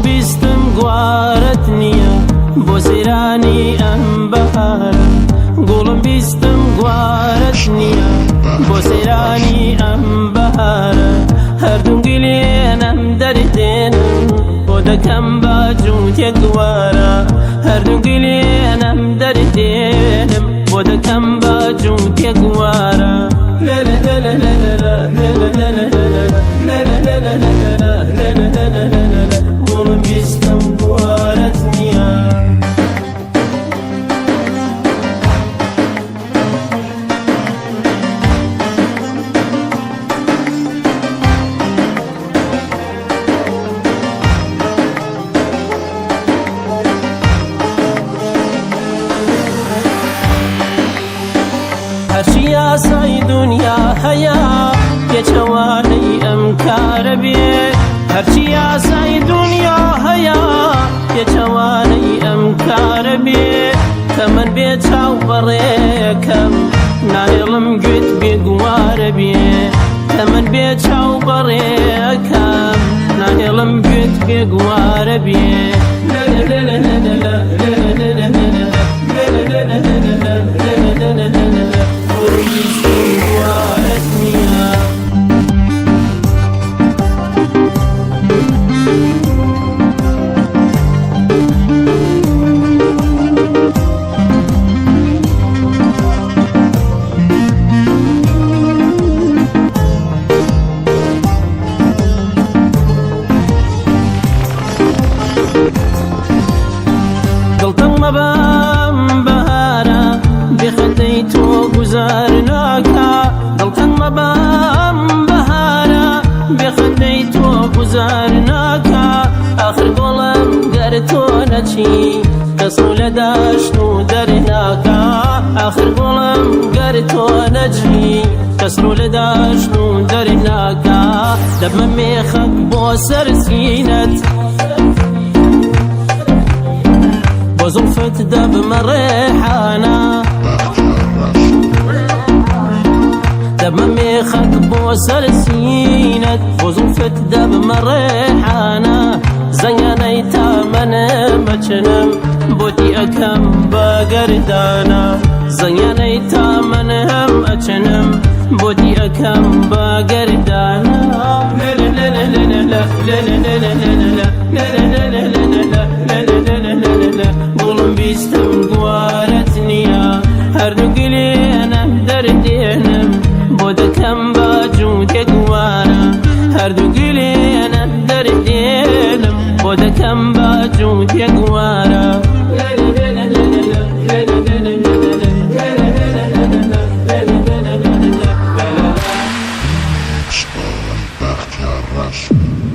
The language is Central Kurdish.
بیستم گوارت نییە بۆ سەیرانی ئەم بەهارە گوڵم بیستم گوارت نییە بۆ سەیرانی ئەم بەهارە هەردوو گلێنم دەردێنم بۆ دەکەم باج و تێکوارە هەردوو گلێنم دەردێنم بۆ دەکەم باج و تێکوارە گوڵم بیستم گوارت نییە هەرچی یاسای دنیا هەیە پێچەوانەی ئەم کارە بێ هەرچی یاسای دنیا هەیە پێچەوانەی ئەم کارە بێ کە من بێ چاو بەڕێکەم ناڵێڵم گوێت بێگوارە بێ کە من بێ چاو بەڕێکەم ناڵێڵم گوێت بێگوارە بێ دڵتەڭ مەبەم بەهارە بێخەندەی تۆ گوزار ناکا دڵتەڭ مەبەم بەهارە بێخەندەی تۆ گوزار ناکا ئاخر گۆڵم گەر تۆ نەچی کەسڕ لە دەشت و دەرناکا ئاخر گۆڵم گەر تۆ نەچی کەسڕ لە دەشت و دەرناکا دەبمە مێخەک بۆ سەر سینەت بۆ زولفت دەبمە ڕێحانە دەبمە مێخەک بۆ سەر سینەت بۆ زولفت دەبمە ڕێحانە زەنگانەی تامەنم ئەچنم بۆتی ئەکەم بە گەردانە زەنگانەی تامەنم ئەچنم بۆتی ئەکەم بە گەردانە گوڵم بیستم گوارت نییە هەردوو گلێنم دەردێنم بۆ دەکەم باج و تێکوارە هەردوو گلێنم دەردێنم بۆ دەکەم باج و تێکوارە Bakhtiar Rasmi